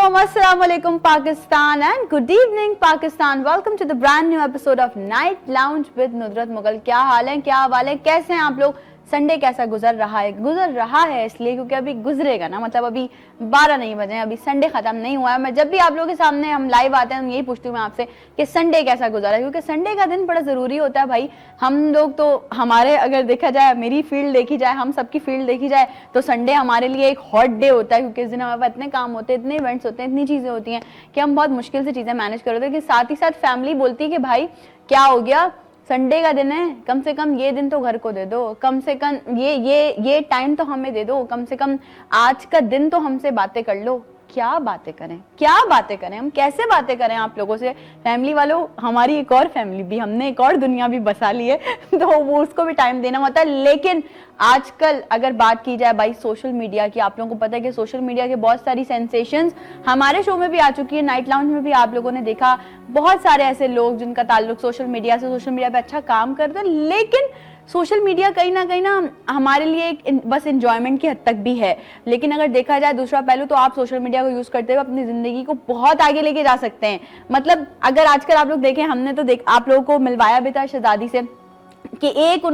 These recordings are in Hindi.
Assalamualaikum, Assalamualaikum Pakistan and good evening Pakistan. Welcome to the brand new episode of Night Lounge with नुदरत Mughal. क्या हाल है, क्या हवाल है, कैसे हैं आप लोग? संडे कैसा गुजर रहा है इसलिए क्योंकि अभी गुजरेगा ना, मतलब अभी 12 नहीं बजे, अभी संडे खत्म नहीं हुआ है। मैं जब भी आप लोगों के सामने हम लाइव आते हैं, यही पूछती हूँ मैं आपसे कि संडे कैसा गुजरा है, क्योंकि संडे का दिन बड़ा जरूरी होता है भाई। हम लोग तो, हमारे अगर देखा जाए, मेरी फील्ड देखी जाए, हम सबकी फील्ड देखी जाए, तो संडे हमारे लिए एक हॉट डे होता है, क्योंकि इस दिन हमारे पास इतने काम होते हैं, इतने इवेंट्स होते हैं, इतनी चीजें होती हैं कि हम बहुत मुश्किल से चीजें मैनेज कर रहे होते हैं। साथ ही साथ फैमिली बोलती है कि भाई क्या हो गया, संडे का दिन है, कम से कम ये दिन तो घर को दे दो, कम से कम ये टाइम तो हमें दे दो, कम से कम आज का दिन तो हमसे बातें कर लो। क्या बातें करें, हम कैसे बातें करें आप लोगों से? फैमिली वालों, हमारी एक और फैमिली भी, हमने एक और दुनिया भी बसा ली है तो वो उसको भी टाइम देना होता है। लेकिन आजकल अगर बात की जाए भाई सोशल मीडिया की, आप लोगों को पता है कि सोशल मीडिया के बहुत सारी सेंसेशंस हमारे शो में भी आ चुकी है, नाइट लाउंज में भी आप लोगों ने देखा बहुत सारे ऐसे लोग जिनका ताल्लुक सोशल मीडिया से, सोशल मीडिया पे अच्छा काम करते हैं। लेकिन सोशल मीडिया कहीं ना हमारे लिए एक बस एंजॉयमेंट की हद तक भी है। लेकिन अगर देखा जाए दूसरा पहलू, तो आप सोशल मीडिया को यूज करते हुए अपनी जिंदगी को बहुत आगे लेके जा सकते हैं। मतलब अगर आजकल आप लोग देखें, हमने तो आप लोगों को मिलवाया भी था शहजादी से कि एक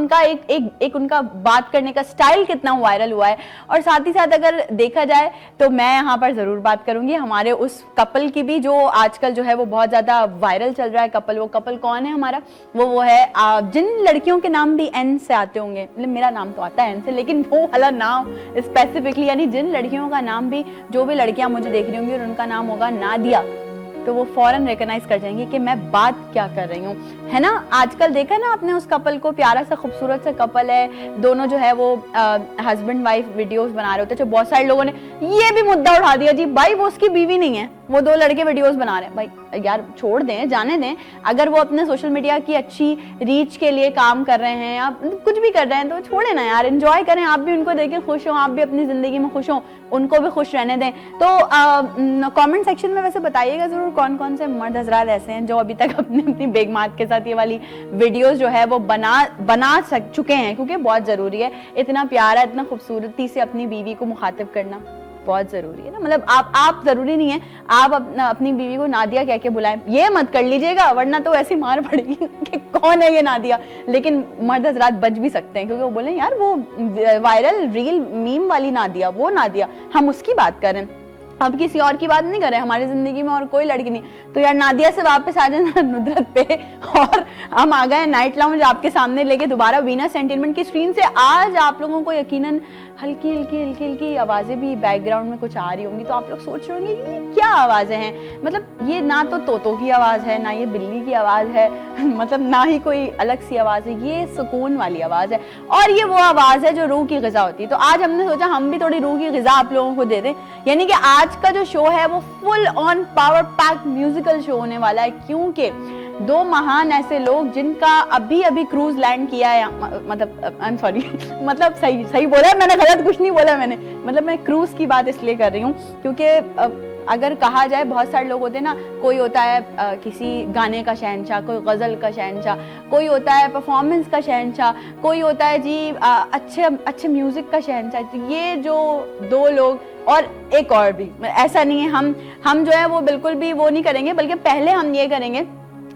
उनका बात करने का स्टाइल कितना वायरल हुआ है। और साथ ही साथ अगर देखा जाए तो मैं यहाँ पर जरूर बात करूंगी हमारे उस कपल की भी, जो आजकल जो है वो बहुत ज्यादा वायरल चल रहा है कपल। वो कपल कौन है हमारा? वो है जिन लड़कियों के नाम भी एन से आते होंगे, मतलब मेरा नाम तो आता है एन से, लेकिन वो वाला नाम स्पेसिफिकली, यानी जिन लड़कियों का नाम भी, जो भी लड़कियां मुझे देख रही होंगी और उनका नाम होगा नादिया, तो वो फौरन रिकॉग्नाइज कर जाएंगे कि मैं बात क्या कर रही हूँ, है ना। आजकल देखा ना आपने उस कपल को, प्यारा सा खूबसूरत सा कपल है, दोनों जो है वो हस्बैंड वाइफ वीडियोस बना रहे होते हैं। जो बहुत सारे लोगों ने ये भी मुद्दा उठा दिया जी, भाई वो उसकी बीवी नहीं है, वो दो लड़के वीडियोस बना रहे हैं। भाई यार छोड़ दें, जाने दें। अगर वो अपने सोशल मीडिया की अच्छी रीच के लिए काम कर रहे हैं या कुछ भी कर रहे हैं, तो छोड़े ना यार, एंजॉय करें। आप भी उनको देखें खुश हो, आप भी अपनी जिंदगी में खुश हो, उनको भी खुश रहने दें। तो कमेंट सेक्शन में वैसे बताइएगा जरूर कौन कौन से मर्द हजरात ऐसे हैं जो अभी तक अपनी बेगमात के साथ ये वाली वीडियोस जो है वो बना चुके हैं, क्योंकि बहुत जरूरी है। इतना प्यारा, इतना खूबसूरती से अपनी बीवी को मुखातिब करना बहुत जरूरी है ना। मतलब आप जरूरी नहीं है आप अपनी बीवी को नादिया कह के बुलाएं, ये मत कर लीजिएगा, वरना तो ऐसी मार पड़ेगी कि कौन है ये नादिया। लेकिन मर्द हजरात बच भी सकते हैं, क्योंकि वो बोले यार वो वायरल रील मीम वाली नादिया, वो नादिया, हम उसकी बात करें, अब किसी और की बात नहीं करें, हमारी जिंदगी में और कोई लड़की नहीं। तो यार नादिया से वापस आ जाना नुदरत पे, और हम आ गए नाइट लाउंज आपके सामने लेके दोबारा वीनस एंटरटेनमेंट की स्क्रीन से। आज आप लोगों को यकीनन हल्की आवाजें भी बैकग्राउंड में कुछ आ रही होंगी, तो आप लोग सोच रहे होंगे ये क्या आवाजें हैं। मतलब ये ना तो तोतों की आवाज है, ना ये बिल्ली की आवाज है मतलब ना ही कोई अलग सी आवाज है, ये सुकून वाली आवाज है। और ये वो आवाज है जो रूह की ग़िज़ा होती है। तो आज हमने सोचा हम भी थोड़ी रूह की ग़िज़ा आप लोगों को दे दें, यानी कि आज का जो शो है वो full on power pack musical show होने वाला है। क्योंकि दो महान ऐसे लोग जिनका अभी क्रूज लैंड किया है, मतलब आई एम सॉरी मतलब सही बोला है मैंने, गलत कुछ नहीं बोला मैंने, मतलब मैं क्रूज की बात इसलिए कर रही हूँ क्योंकि अगर कहा जाए बहुत सारे लोग होते हैं ना, कोई होता है किसी गाने का शहंशाह, कोई गजल का शहंशाह, कोई होता है परफॉर्मेंस का शहंशाह, कोई होता है जी अच्छे म्यूजिक का शहंशाह। तो ये जो दो लोग, और एक और भी, ऐसा नहीं है हम जो है वो बिल्कुल भी वो नहीं करेंगे, बल्कि पहले हम ये करेंगे।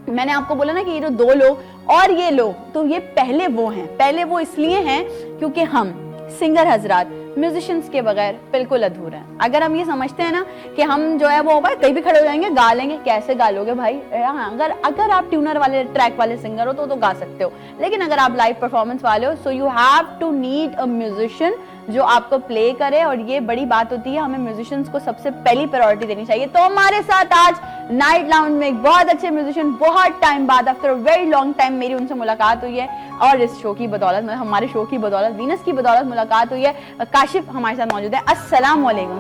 मैंने आपको बोला ना कि ये जो दो लोग और ये लोग, तो ये पहले वो इसलिए हैं क्योंकि हम सिंगर हजरात म्यूजिशियंस के बगैर बिल्कुल अधूरे हैं। अगर हम ये समझते हैं ना कि हम जो है वो कहीं भी खड़े हो जाएंगे गा लेंगे, कैसे गा लोगे भाई? अगर आप ट्यूनर वाले ट्रैक वाले सिंगर हो तो गा सकते हो, लेकिन अगर आप लाइव परफॉर्मेंस वाले हो, so you have to need a musician जो आपको प्ले करे। और ये बड़ी बात होती है, हमें म्यूजिशियंस को सबसे पहली प्रायोरिटी देनी चाहिए। तो हमारे साथ आज नाइट लाउंज में एक बहुत अच्छे म्यूजिशियन, बहुत टाइम बाद, आफ्टर वेरी लॉन्ग टाइम मेरी उनसे मुलाकात हुई है, और इस शो की बदौलत, मतलब हमारे शो की बदौलत, वीनस की बदौलत मुलाकात हुई है। काशिफ हमारे साथ मौजूद है। अस्सलाम वालेकुम।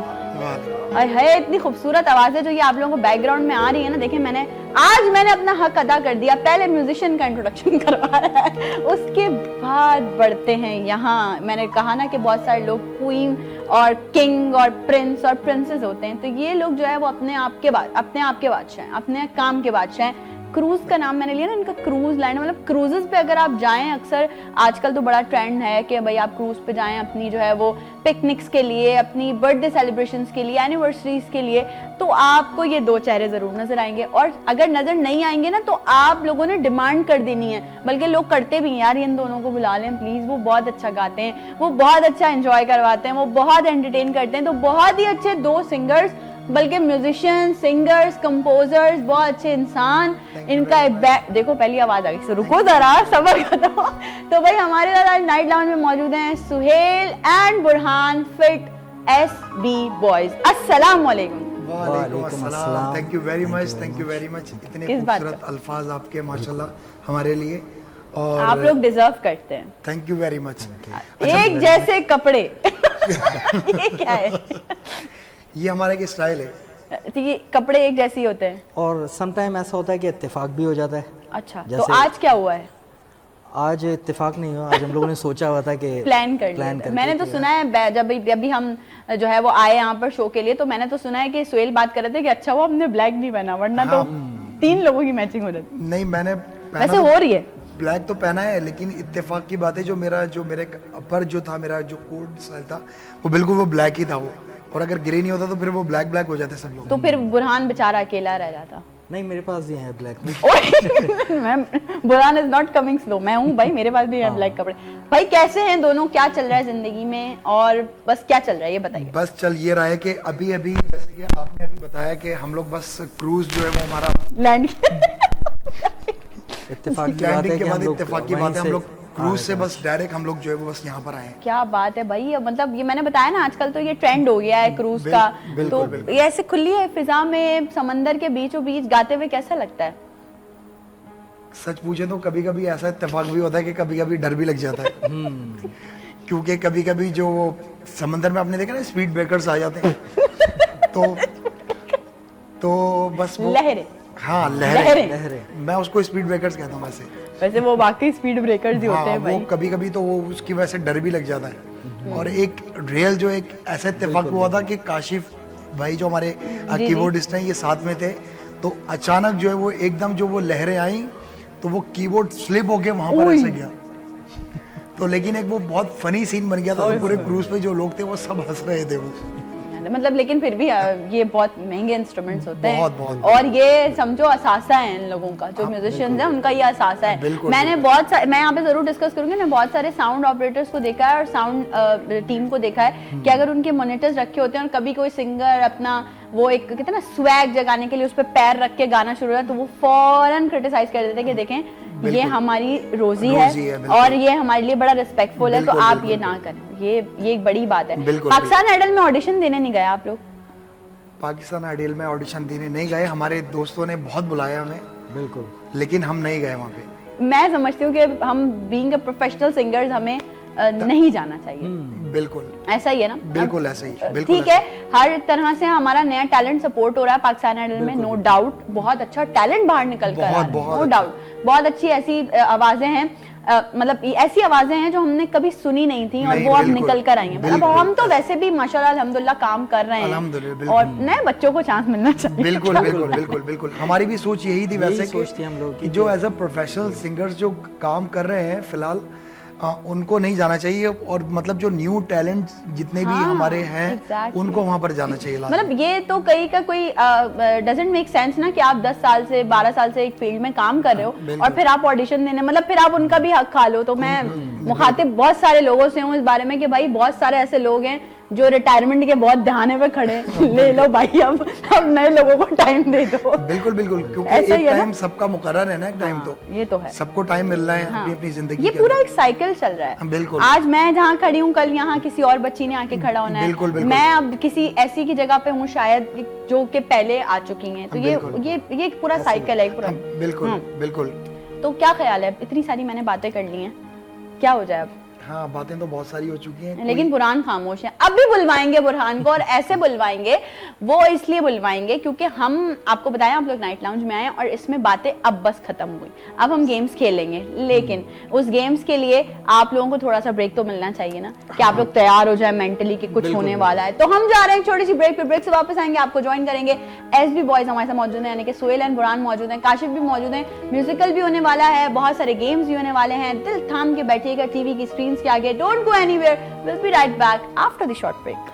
है इतनी खूबसूरत आवाज है जो ये आप लोगों को बैकग्राउंड में आ रही है ना। देखिए मैंने अपना हक अदा कर दिया, पहले म्यूजिशियन का इंट्रोडक्शन करवाया है, उसके बाद बढ़ते हैं यहाँ। मैंने कहा ना कि बहुत सारे लोग क्वीन और किंग और प्रिंस और प्रिंसेस होते हैं, तो ये लोग जो है वो अपने आप के बादशाह हैं, अपने काम के बादशाह हैं। क्रूज का नाम मैंने लिया ना, इनका क्रूज लैंड, मतलब क्रूजेस पे अगर आप जाएं, अक्सर आजकल तो बड़ा ट्रेंड है कि भाई आप क्रूज पे जाएं अपनी जो है वो पिकनिक्स के लिए, अपनी बर्थडे सेलिब्रेशंस के लिए, एनिवर्सरीज के लिए, तो आपको ये दो चेहरे जरूर नजर आएंगे। और अगर नजर नहीं आएंगे ना तो आप लोगों ने डिमांड कर देनी है, बल्कि लोग करते भी हैं, यार इन दोनों को बुला लें प्लीज, वो बहुत अच्छा गाते हैं, वो बहुत अच्छा एंजॉय करवाते हैं, वो बहुत एंटरटेन करते हैं। तो बहुत ही अच्छे दो सिंगर्स, बल्कि म्यूजिशियन, सिंगर्स, कंपोजर्स, बहुत अच्छे इंसान। इनका देखो पहली आवाज आ गई, रुको जरा सबर करो। तो भाई हमारे साथ आज नाइट लाउंज में मौजूद हैं Suhail and Burhan feat SB boys. अस्सलाम वालेकुम। वालेकुम अस्सलाम। Thank you very much, thank you very much. इतने खूबसूरत अल्फाज आपके माशाल्लाह हमारे लिए, और आप लोग डिजर्व करते हैं। Thank you very much. एक जैसे कपड़े ये क्या है? ये हमारा एक स्टाइल है। तो ये कपड़े एक जैसे ही होते हैं, और समटाइम ऐसा होता है कि इत्तेफाक भी हो जाता है। अच्छा, तो आज क्या हुआ है? आज इत्तेफाक नहीं हुआ, आज हम लोगों ने सोचा हुआ था कि प्लान कर मैंने तो सुना है, जब अभी हम जो है वो आए यहाँ पर शो के लिए, तो मैंने तो सुना है कि सुहेल बात कर रहे थे कि अच्छा वो हमने ब्लैक नहीं पहना, वरना तो 3 लोगों की मैचिंग हो जाती। नहीं, मैंने वैसे हो रही है, ब्लैक तो पहना है, लेकिन इत्तेफाक की बात है, जो मेरे अपर जो था, मेरा जो कोट स्टाइल था वो बिल्कुल वो ब्लैक ही था वो, और अगर ग्रे नहीं होता तो फिर वो ब्लैक हो जाते सब लोग। तो फिर बुरहान बेचारा अकेला रह जाता। नहीं, मेरे पास भी है black. Burhan is not coming slow, मैं हूँ भाई, मेरे पास भी है ब्लैक कपड़े। भाई कैसे हैं दोनों, क्या चल रहा है जिंदगी में, और बस क्या चल रहा है ये बताइए। बस चल ये रहा है कि अभी जैसे कि आपने अभी बताया कि हम लोग बस क्रूज जो है वो हमारा लैंड इत्तेफाक की बात है कि हम लोग क्रूज से बस डायरेक्ट हम लोग जो है वो बस यहाँ पर आए हैं। क्या बात है भाई, मतलब ये मैंने बताया ना, आजकल तो ये ट्रेंड हो गया है क्रूज का। तो ये ऐसे खुली है फिजा में समंदर के बीचों बीच गाते हुए कैसा लगता है? सच पूछे तो कभी कभी ऐसा इत्तेफाक भी होता है कि कभी कभी डर भी लग जाता है। क्योंकि कभी कभी जो समंदर में आपने देखा ना स्पीड ब्रेकर्स आ जाते हैं तो बस वो लहरें। हाँ, लहरें। मैं उसको स्पीड ब्रेकर्स कहता हूँ। वैसे वो वाकई स्पीड ब्रेकर्स ही होते हैं भाई। वो कभी कभी तो वो उसकी वजह से डर भी लग जाता है। और एक रियल जो एक ऐसा इत्तेफाक हुआ था कि काशिफ भाई जो हमारे कीबोर्डिस्ट हैं, ये साथ में थे, तो अचानक जो है वो एकदम जो वो लहरें आई तो वो कीबोर्ड स्लिप होके वहां पर ऐसे गया। तो लेकिन एक वो बहुत फनी सीन बन गया था, पूरे क्रूज पे जो लोग थे वो सब हंस रहे थे वो। मतलब लेकिन फिर भी ये बहुत महंगे इंस्ट्रूमेंट्स होते हैं, बहुत। और ये समझो असासा है इन लोगों का, जो म्यूजिशियंस हैं उनका ये असासा है। मैं यहाँ पे जरूर डिस्कस करूंगी, मैं बहुत सारे साउंड ऑपरेटर्स को देखा है और साउंड टीम को देखा है कि अगर उनके मॉनिटर्स रखे होते हैं और कभी कोई सिंगर अपना वो एक कहते हैं ना स्वैग जगाने के लिए उस पर पैर रख के गाना शुरू होता है, तो वो फौरन क्रिटिसाइज कर देते हैं कि देखें ये हमारी रोजी है और ये हमारे लिए बड़ा रिस्पेक्टफुल है, तो आप ये ना करें। ये एक बड़ी बात है। पाकिस्तान आइडल में ऑडिशन देने नहीं गए आप लोग? पाकिस्तान आइडल में ऑडिशन देने नहीं गए, हमारे दोस्तों ने बहुत बुलाया हमें, बिल्कुल, लेकिन हम नहीं गए वहाँ पे। मैं समझती हूँ कि हम बीइंग अ प्रोफेशनल सिंगर्स हमें नहीं जाना चाहिए। बिल्कुल ऐसा ही है ना? बिल्कुल ऐसा ही। ठीक है, हर तरह से हमारा नया टैलेंट सपोर्ट हो रहा है पाकिस्तान आइडल में, नो डाउट। बहुत अच्छा टैलेंट बाहर निकल कर रहा है, नो डाउट। बहुत अच्छी ऐसी आवाजें हैं, मतलब ऐसी आवाजें हैं जो हमने कभी सुनी नहीं थी और वो अब निकल कर आई हैं। मतलब हम तो वैसे भी माशाल्लाह अल्हम्दुलिल्लाह काम कर रहे हैं और नए बच्चों को चांस मिलना चाहिए। बिल्कुल। हमारी भी सोच यही थी वैसे सोचते हम लोग कि जो एज अ प्रोफेशनल सिंगर्स जो काम कर रहे हैं फिलहाल उनको नहीं जाना चाहिए, और मतलब जो न्यू टैलेंट जितने भी हमारे हैं उनको वहां पर जाना चाहिए। मतलब ये तो कहीं का कोई डजंट मेक सेंस ना कि आप 10 साल से 12 साल से एक फील्ड में काम कर रहे हो और फिर आप ऑडिशन देने, मतलब फिर आप उनका भी हक खा लो। तो मैं मुखातिब बहुत सारे लोगों से हूँ इस बारे में कि भाई बहुत सारे ऐसे लोग हैं जो रिटायरमेंट के बहुत ध्यान पे खड़े ले लो भाई, अब नए लोगों को टाइम दे दो। बिल्कुल, क्योंकि एक टाइम सबका मुकर्रर है ना, एक टाइम तो ये तो है, सबको टाइम मिल रहा है अपनी जिंदगी। ये पूरा एक साइकिल चल रहा है। बिल्कुल, आज मैं जहाँ खड़ी हूँ कल यहाँ किसी और बच्ची ने आके खड़ा होना है। मैं अब किसी ऐसी की जगह पे हूँ शायद जो के पहले आ चुकी हैं, तो ये एक पूरा साइकिल है पूरा। बिल्कुल। तो क्या ख्याल है, इतनी सारी मैंने बातें कर ली हैं, क्या हो जाए अब? हाँ, बातें तो बहुत सारी हो चुकी हैं, लेकिन बुरहान खामोश है। अब भी बुलवाएंगे बुरहान को, और ऐसे बुलवाएंगे, वो इसलिए बुलवाएंगे क्योंकि हम आपको बताया हम लोग नाइट लाउंज में आए और इसमें बातें अब बस खत्म हुई। अब हम गेम्स खेलेंगे, लेकिन उस गेम्स के लिए आप लोगों को थोड़ा सा ब्रेक तो मिलना चाहिए ना, कि आप लोग तैयार हो जाए मेंटली कि कुछ होने वाला है। तो हम जा रहे हैं छोटी सी ब्रेक पे, ब्रेक से वापस आएंगे, आपको ज्वाइन करेंगे। एसबी बॉयज हमारे साथ मौजूद हैं, यानी कि सोहेल एंड बुरहान मौजूद हैं, काशिफ भी मौजूद हैं, म्यूजिकल भी होने वाला है, बहुत सारे गेम्स भी होने वाले हैं। दिल थाम के बैठिएगा टीवी की स्क्रीन के आगे, don't go anywhere, will be right back after the short break.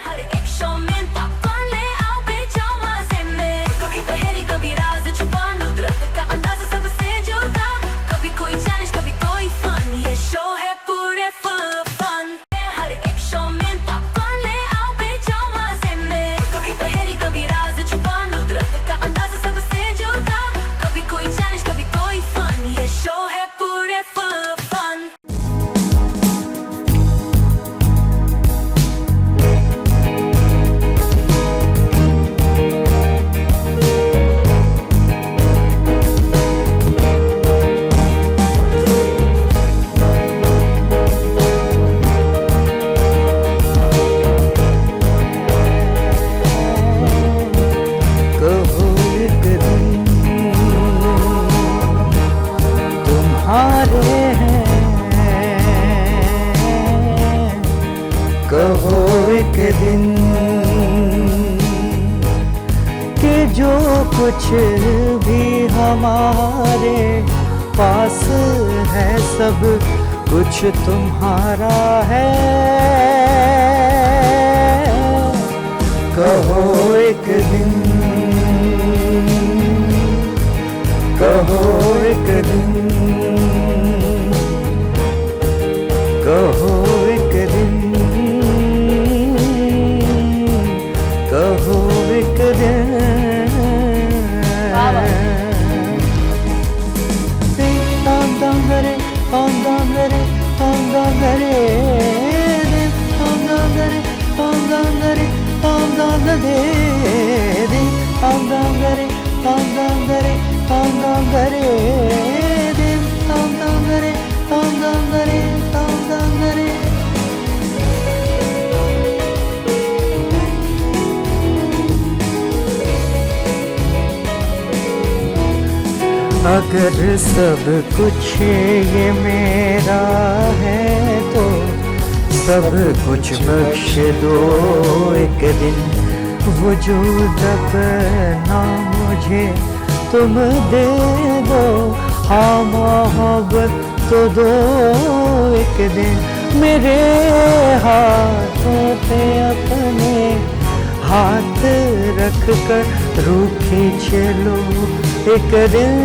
हर एक शो में तापमान ले आओ बेजाओ मजे में, कभी पहेली कभी राज छुपा, नुदरत का अंदाज़ सबसे जुदा, कभी कोई चैलेंज कभी कोई फन, ये शो है पूरे फुल फन। हर एक शो में तापमान ले आओ बेजाओ मजे में, कभी पहेली कभी राज छुपा, नुदरत का अंदाज़ सबसे जुदा, कभी कोई चैलेंज कभी कोई फन, ये शो है पूरे फुल फन। कहो एक दिन तुम्हारे हैं, कहो एक दिन कि जो कुछ भी हमारे पास है सब कुछ तुम्हारा है। कहो एक दिन, कहो एक दिन, कहो एक दिन, कहो एक दिन। Dum dum dare, dum dum dare, dum dum dare, dum dum dare, dum dum dare, dum dum dare, dum dum dare, dum dum dare, dum dum dare, dum dum dare, dum dum dare, dum dum dare. अगर सब कुछ ये मेरा है तो सब कुछ बख्श दो एक दिन, वजूद अपना मुझे तुम दे दो, हाँ मोहब्बत तो दो एक दिन, मेरे हाथों पे अपने हाथ रख कर रूह खींच लो एक दिन,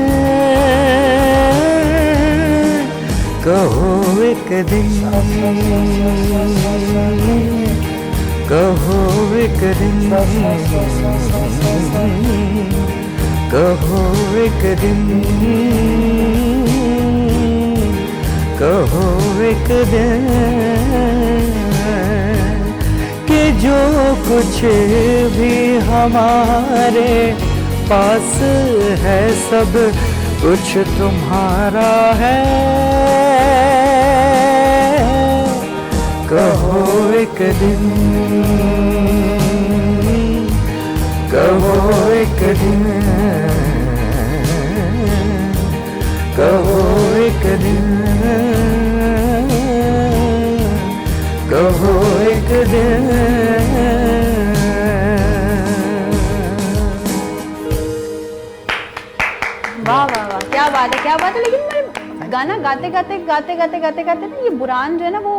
कहो एक दिन, कहो एक दिन, कहो एक दिन, कहो एक दिन, कि जो कुछ भी हमारे पास है सब कुछ तुम्हारा है। कहो एक दिन, कहो एक दिन, कहो एक दिन, कहो एक दिन। वाह वाह वाह, क्या बात है, क्या बात है। लेकिन मैं गाना गाते गाते गाते गाते गाते गाते ना, ये बुरहान जो है ना वो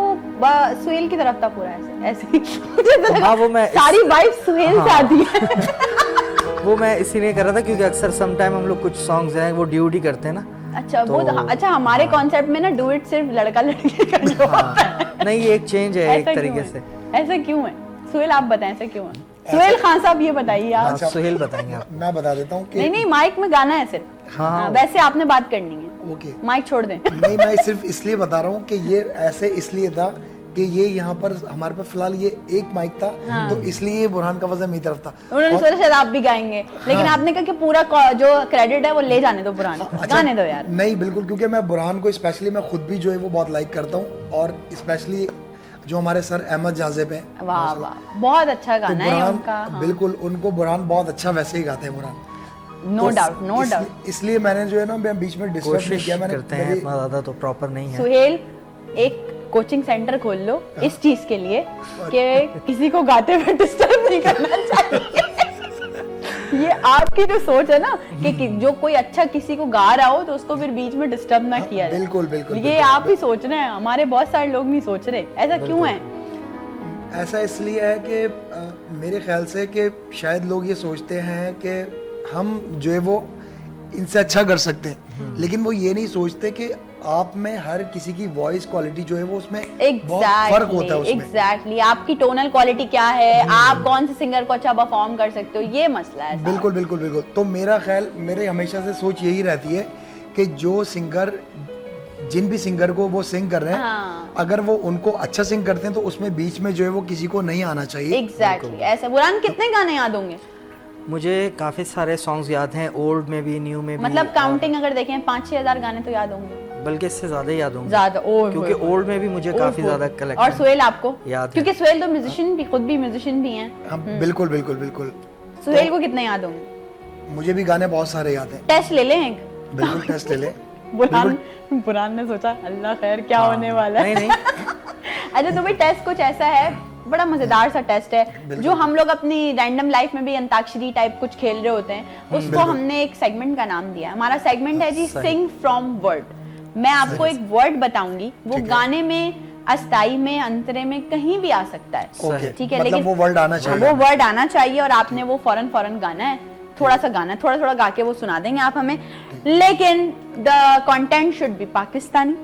सुहेल की तरफ था पूरा, ऐसे ऐसे मुझे तो लगा हाँ, वो मैं सारी वाइब सुहेल से आती है। वो मैं इसीलिए कर रहा था क्योंकि अक्सर सम टाइम हम लोग कुछ सॉन्ग्स हैं वो ड्यूटी करते हैं ना। अच्छा वो अच्छा हमारे कॉन्सेप्ट में ना डू इट सिर्फ लड़का लड़की का जो होता है। नहीं, ये एक चेंज है एक ऐसा तरीके क्यों से। है? ऐसा क्यों है सुहेल, आप बताएं ऐसा क्यों है? सुहेल खान साहब ये बताइए आप। अच्छा, सुहेल बताएंगे आप। मैं बता देता हूँ कि नहीं नहीं, माइक में गाना है सिर्फ। हाँ। वैसे आपने बात करनी है, ओके, माइक छोड़ दें। नहीं मैं सिर्फ इसलिए बता रहा हूँ कि ये ऐसे इसलिए था कि ये यहाँ पर हमारे पास फिलहाल ये एक माइक था, तो इसलिए बुरहान का वजन मेरी तरफ था। उन्होंने सोचा शायद आप भी गाएंगे, लेकिन आपने कहा कि पूरा जो क्रेडिट है वो ले जाने दो बुरहान, गाने दो यार। नहीं बिल्कुल, क्योंकि मैं बुरहान को स्पेशली मैं खुद भी जो है वो बहुत लाइक करता हूँ, और स्पेशली जो हमारे सर अहमद जाज़िब हैं, वाह वाह, बहुत अच्छा तो गाना है बुरहान उनका। हाँ। बिल्कुल, उनको बुरहान बहुत अच्छा वैसे ही गाते हैं Burhan. No doubt, no doubt. इसलिए मैंने जो है ना, मैं बीच में डिस्टर्ब नहीं कोशिश किया। मैंने करते हैं, इतना ज्यादा तो प्रॉपर नहीं है। सुहेल, एक कोचिंग सेंटर खोल लो इस चीज के लिए कि किसी को गाते हुए डिस्टर्ब नहीं करना चाहिए। ये आपकी जो सोच है ना कि जो कोई अच्छा किसी को गा रहा हो तो उसको फिर बीच में डिस्टर्ब ना किया जाए। बिल्कुल बिल्कुल, ये आप ही सोच रहे हैं, हमारे बहुत सारे लोग नहीं सोच रहे। ऐसा क्यों है? ऐसा इसलिए है कि मेरे ख्याल से कि शायद लोग ये सोचते हैं कि हम जो है वो इनसे अच्छा कर सकते हैं, लेकिन वो ये नहीं सोचते कि आप में हर किसी की वॉइस क्वालिटी जो है वो उसमें बहुत फर्क होता है उसमें। एग्जैक्टली, आपकी टोनल क्वालिटी क्या है, आप कौन से सिंगर को अच्छा परफॉर्म कर सकते हो, ये मसला है। बिल्कुल बिल्कुल बिल्कुल। तो मेरा ख्याल, मेरे हमेशा से सोच यही रहती है कि जो सिंगर, जिन भी सिंगर को वो सिंग कर रहे हैं, हाँ। अगर वो उनको अच्छा सिंग करते हैं तो उसमें बीच में जो है वो किसी को नहीं आना चाहिए। एग्जैक्टली ऐसा। बुरहान, कितने गाने याद होंगे? मुझे काफी सारे सॉन्ग्स याद हैं, ओल्ड में भी, न्यू में भी। मतलब काउंटिंग अगर देखें 5-6 हजार गाने तो याद होंगे, बल्कि इससे ज्यादा याद होंगे। ज्यादा। क्योंकि ओल्ड में भी मुझे काफी ज्यादा कलेक्शन। और सुहेल आपको याद है। क्योंकि सुहेल तो म्यूजिशियन भी, खुद भी म्यूजिशियन भी हैं। हाँ, बिल्कुल बिल्कुल बिल्कुल। सुहेल को कितने याद होंगे? मुझे भी गाने बहुत सारे याद हैं। टेस्ट ले लें एक। बिल्कुल, टेस्ट ले ले। बुरहान ने सोचा अल्लाह खैर क्या होने वाला है। नहीं अच्छा, तो भाई टेस्ट कुछ ऐसा है, बड़ा मजेदार सा टेस्ट है जो हम लोग अपनी रैंडम लाइफ में भी अंताक्षरी टाइप कुछ खेल रहे होते हैं, उसको हमने एक सेगमेंट का नाम दिया है। हमारा सेगमेंट है जी सिंग फ्रॉम वर्ड। मैं आपको एक वर्ड बताऊंगी, वो गाने में, अस्थाई में, अंतरे में कहीं भी आ सकता है, ओके, ठीक है? मतलब लेकिन वो वर्ड आना चाहिए। वो वर्ड आना चाहिए और आपने वो फौरन फौरन गाना है। थोड़ा सा गाना है, थोड़ा थोड़ा गा के वो सुना देंगे आप हमें, लेकिन the content should be Pakistani.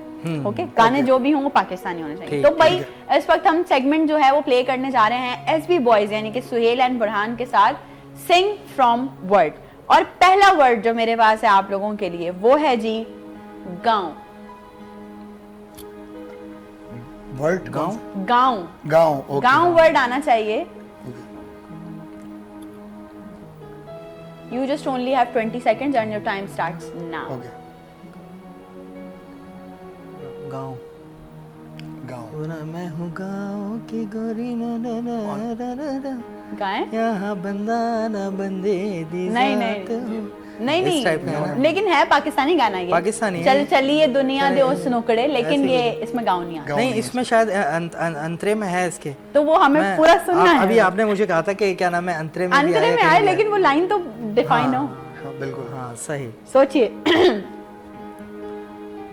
Okay, गाने जो भी हों वो पाकिस्तानी होने चाहिए। तो भाई इस वक्त हम सेगमेंट जो है वो प्ले करने जा रहे हैं एसबी बॉयज यानी कि सुहेल एंड बुरहान के साथ, सिंग फ्रॉम वर्ड। और पहला वर्ड जो मेरे पास है आप लोगों के लिए वो है जी गांव। वर्ड गाँव? गांव, गाँव, ओके। गांव वर्ड आना चाहिए। You just only have 20 seconds and your time starts now. Okay. गाँव। गाँव। मैं हूँ गाँव की गोरी, ना ना ना ना ना ना, गाएं? यहाँ बंदा ना बंदे दी नहीं, जात नहीं। हूँ। नहीं इस टाइप का है नहीं, ना? लेकिन है पाकिस्तानी गाना ये। पाकिस्तानी है। चल चलिए दुनिया दे उस नुकड़े, लेकिन ऐसे ये इसमें गाँव नहीं आता। गाँव नहीं, नहीं, इसमें शायद अंतरे में है इसके। तो वो हमें मैं- पूरा सुनना है। अभी आपने मुझे कहा था कि क्या नाम है, अंतरे में भी अंतरे आया, में कहीं आए, भी लेकिन वो लाइन तो डिफाइन हो। हाँ बिल्कुल। हाँ सही। सोचिए।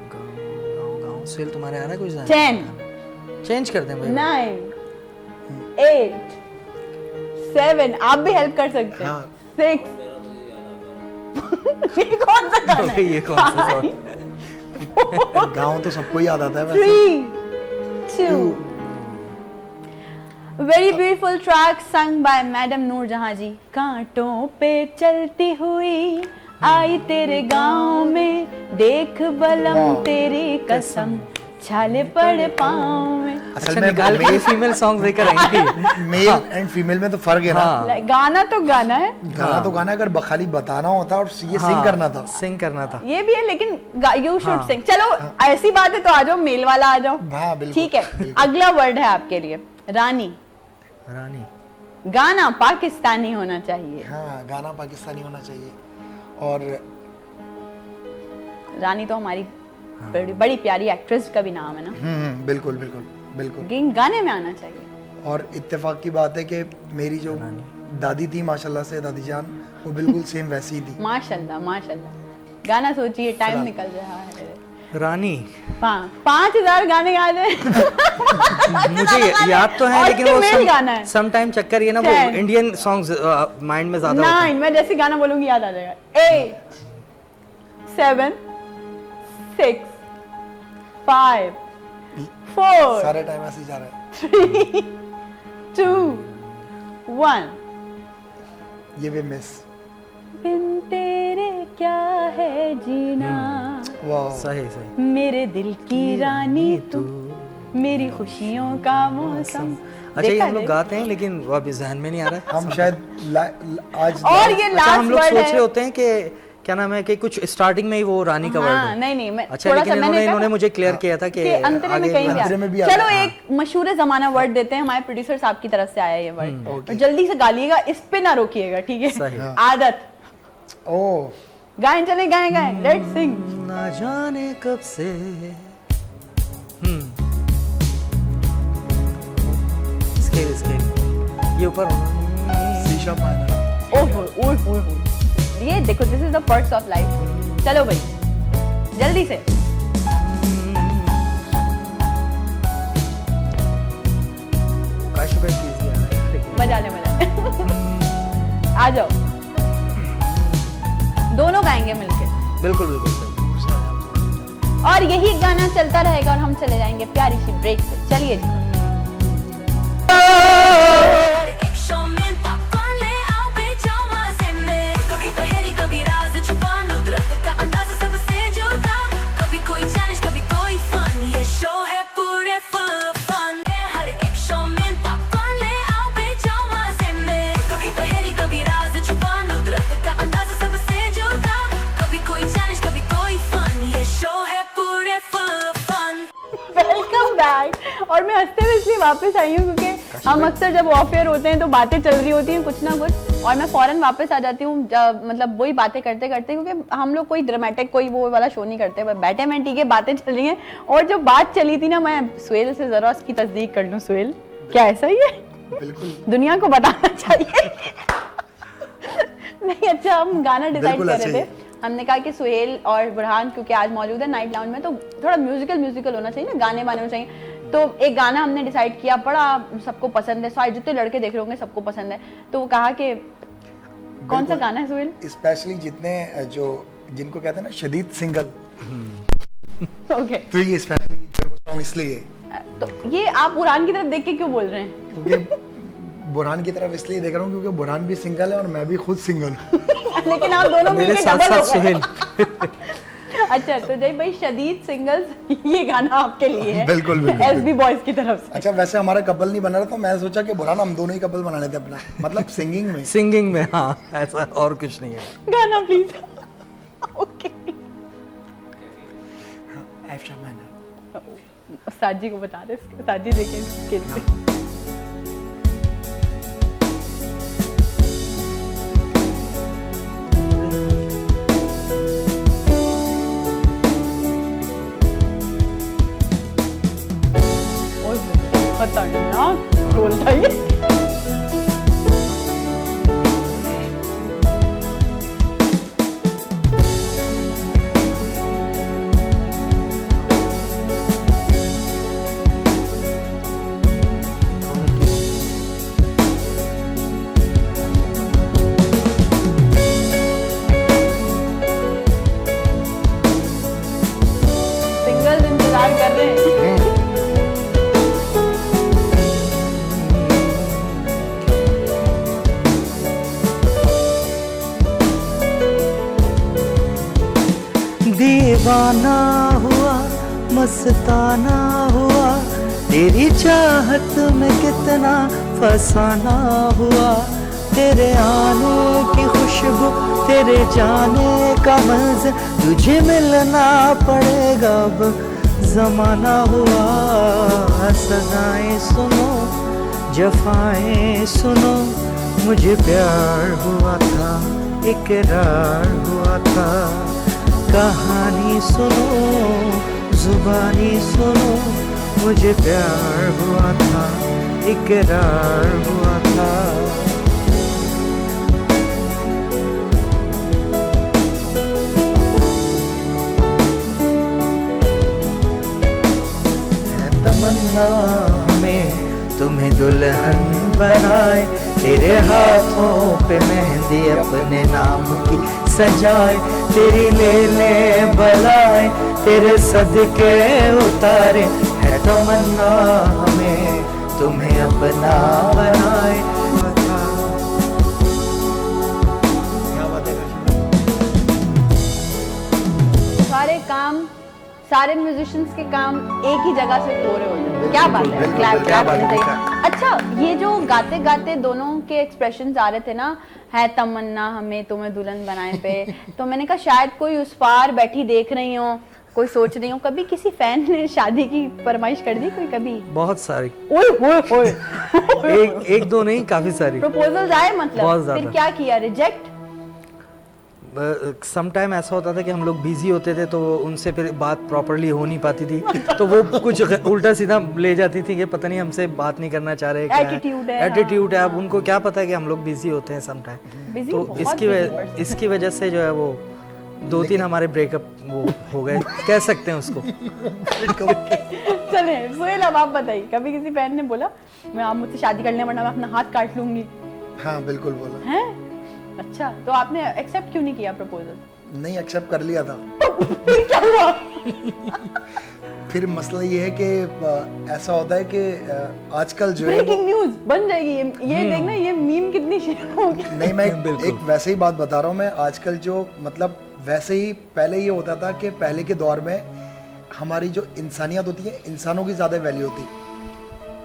गाँव गाँव सेल तुम्हारे आ रहा है कुछ? 10, चेंज कर दें भाई। 9, 8, 7, आप भी हेल्प कर सकते हैं। हाँ। 6, ये कौन सा गाना है? ये कौन सा song? गाँव तो सबको याद आता है वैसे। 3, 2। Very beautiful track sung by madam Noorjahan ji. कांटों पे चलती हुई आई तेरे गांव में, देख बलम तेरी कसम, छाले पड़े पाँव में। असल अच्छा, में निकाल के फीमेल सॉन्ग लेकर आएंगी। मेल एंड फीमेल में तो फर्क है ना। हाँ। गाना तो गाना है, गाना तो गाना, अगर खाली बताना होता और ये सिंग करना था। सिंग करना था। ये भी है, लेकिन यू शुड सिंग। चलो ऐसी बात है तो आ जाओ, मेल वाला आ जाओ। हाँ बिल्कुल। ठीक है, अगला वर्ड है आपके लिए रानी। रानी। गाना पाकिस्तानी होना चाहिए। हाँ, गाना पाकिस्तानी होना चाहिए। और रानी तो हमारी बड़ी प्यारी एक्ट्रेस का भी नाम है ना, बिल्कुल बिल्कुल बिल्कुल। लेकिन गाने में आना चाहिए। और इत्तेफाक की बात है कि मेरी जो दादी थी माशाल्लाह से, दादी जान, वो बिल्कुल सेम वैसी ही थी। माशाल्लाह माशाल्लाह। गाना सोचिए, टाइम निकल रहा है। रानी। 5000 गाने याद है। मुझे याद तो है, और लेकिन फीमेल गाना है। वो सम टाइम चक्कर ये ना, वो 10, इंडियन सॉन्ग्स माइंड में ज्यादा होते हैं। 9, मैं जैसे गाना बोलूंगी याद आ जाएगा। 8, 7, 6, 5, 4, सारे टाइम ऐसे ही जा रहा है। 3, 2, 1। ये भी मिस। बिन तेरे क्या है जीना, वाह। सही सही। मेरे दिल की रानी तू। मेरी खुशियों का मौसम। अच्छा ये देखा हम लोग है? गाते हैं लेकिन वो अभी जहन में नहीं आ रहा है। हम शायद आज और ये अच्छा लास्ट हम लोग वर्ड सोच रहे है। होते हैं कि क्या नाम है कि कुछ स्टार्टिंग में ही वो रानी का वर्ड हाँ, है। नहीं मैं अच्छा थोड़ा लेकिन सा मैंने इन्होंने कहा मुझे क्लियर किया था कि अंतरे में कहीं अंतरे में भी भी आ चलो रहा है। एक मशहूर जमाना वर्ड देते हैं, हमारे प्रोड्यूसर साहब की तरफ से आया ये वर्ड, ओके। और जल्दी से गालिएगा, इस पे ना रोकिएगा, ठीक है? सही। हाँ। आदत। ओ गाएं चले गाएं लेट्स सिंग। ना जाने कब से स्केल ये ऊपर शीशा पाना। ओहो ये देखो, this is the perks of life. चलो भाई जल्दी से। काश भाई प्लीज यार बजाने आ जाओ, दोनों गाएंगे मिलके, बिल्कुल बिल्कुल सही। और यही गाना चलता रहेगा और हम चले जाएंगे प्यारी सी ब्रेक पे। चलिए जी। हर एक शो में पॉपकॉर्न ले आओ बेजामा से मैं कभी पहेली कभी राज छुपा नुदरत का अंदाज सबसे जुदा कभी कोई चैलेंज कभी कोई फन ये शो है पूरे फन हर एक शो में पॉपकॉर्न ले आओ बेजामा से मैं कभी पहेली कभी राज छुपा नुदरत का अंदाज सबसे जुदा कभी कोई चैलेंज कभी कोई फन ये शो है पूरे फन वेलकम बैक। और मैं हंसते हुए इसलिए वापस आई हूँ क्योंकि हम अक्सर जब ऑफ एयर होते हैं तो बातें चल रही होती हैं कुछ ना कुछ, और मैं फौरन वापस आ जाती हूँ मतलब वही बातें करते करते, क्योंकि हम लोग कोई ड्रामेटिक कोई वो वाला शो नहीं करते, बस बैठे में ठीक है, बातें चल रही हैं। और जो बात चली थी ना, मैं सुहेल से जरा उसकी तस्दीक कर लूँ। सुहेल क्या ऐसा ही है? बिल्कुल दुनिया को बताना चाहिए। नहीं अच्छा, हम गाना डिसाइड बिल्कुल कर ऐसे रहे ही थे, हमने कहा कि सुहेल और बुरहान क्योंकि आज मौजूद है नाइट लाउंज में, तो थोड़ा म्यूजिकल होना चाहिए ना, गाने वाने होने चाहिए। तो एक गाना हमने डिसाइड किया, बड़ा सबको पसंद है, सारे जितने लड़के देख रहे होंगे सबको पसंद है, तो वो कहा कि कौन सा गाना है सुहेल? स्पेशली जितने जो जिनको कहते हैं ना शदीद सिंगल, ओके तो ये स्पेशली सॉन्ग इसलिए है। तो ये आप बुरहान की तरफ देख के क्यों बोल रहे हैं? क्योंकि बुरहान की तरफ इसलिए देख रहा हूँ क्योंकि बुरहान भी सिंगल है और मैं भी खुद सिंगल हूँ। लेकिन आप दोनों मेरे मिलके साथ डबल साथ हो गए। सुहेल। अच्छा तो जय भाई शदीद सिंगल्स, ये गाना आपके लिए है बिल्कुल, बिल्कुल। एसबी बॉयज की तरफ से। अच्छा वैसे हमारा कपल नहीं बना रहा, तो मैं सोचा कि बुरहान हम दोनों ही कपल बना लेते अपना, मतलब सिंगिंग में। सिंगिंग में हाँ, ऐसा और कुछ नहीं है। गाना प्लीज। ओके ऐशा मैंने उस्ताद जी को बता दे, उस्ताद जी देखें स्किल पे। ओए खतरनाक रोल था ये। सिंगल्स इंतजार कर रहे हैं। दीवाना हुआ मस्ताना हुआ, तेरी चाहत में कितना फसाना हुआ, तेरे आने की खुशबू तेरे जाने का मंज़र, तुझे मिलना पड़ेगा अब जमाना हुआ। सजाएं सुनो जफाएं सुनो, मुझे प्यार हुआ था इकरार हुआ था, कहानी सुनो जुबानी सुनो, मुझे प्यार हुआ था इकरार हुआ था। तमन्ना में तुम्हें दुल्हन बनाए, तेरे हाथों पे मेहंदी अपने नाम की सजाए, तेरी ले ले बलाए तेरे सदके उतारे, है तमन्ना हमें तुम्हें अपना बनाए। सारे काम सारे म्यूजिशियंस के काम एक ही जगह से हो रहे होते हैं। क्या बात है, बिल्कुल, क्लैप क्या क्लैप बात होनी है, चाहिए। अच्छा, ये जो गाते गाते दोनों के एक्सप्रेशंस आ रहे थे ना, है तमन्ना हमें तुम्हें दुल्हन बनाए पे, तो मैंने कहा शायद कोई उस पार बैठी देख रही हो, कोई सोच रही हो, कभी किसी फैन ने शादी की फरमाइश कर दी कोई कभी? बहुत सारी, ओए होए होए एक दो नहीं, काफी सारी। प्रपोजल्स आए मतलब? बहुत ज्यादा। फिर क्या किया, रिजेक्ट? सम टाइम ऐसा होता था कि हम लोग बिजी होते थे तो उनसे फिर बात प्रॉपरली हो नहीं पाती थी, तो वो कुछ उल्टा सीधा ले जाती थी कि पता नहीं हमसे बात नहीं करना चाह रहे, Attitude है, एटीट्यूड है। हाँ, अब उनको क्या पता है कि हम लोग बिजी होते हैं सम टाइम, Busy, तो बहुत इसकी busy वजह इसकी वजह से जो है वो 2-3 हमारे ब्रेकअप वो हो गए, कह सकते हैं उसको। चले सोहेल, अब आप बताइए, कभी किसी फैन ने बोला मैं आप मुझसे शादी कर लें वरना मैं अपना हाथ काट लूंगी? हाँ बिल्कुल बोला। हैं? अच्छा, तो आपने एक्सेप्ट क्यों नहीं किया प्रपोजल? नहीं, एक्सेप्ट कर लिया था। फिर क्या हुआ? फिर मसला ये है कि ऐसा होता है कि आजकल जो है ब्रेकिंग न्यूज बन जाएगी ये देखना, ये मीम कितनी शेयर होगी। नहीं, मैं एक वैसे ही बात बता रहा हूँ। मैं आजकल जो मतलब वैसे ही पहले ये होता था कि पहले के दौर में हमारी जो इंसानियत होती है, इंसानों की ज़्यादा वैल्यू होती।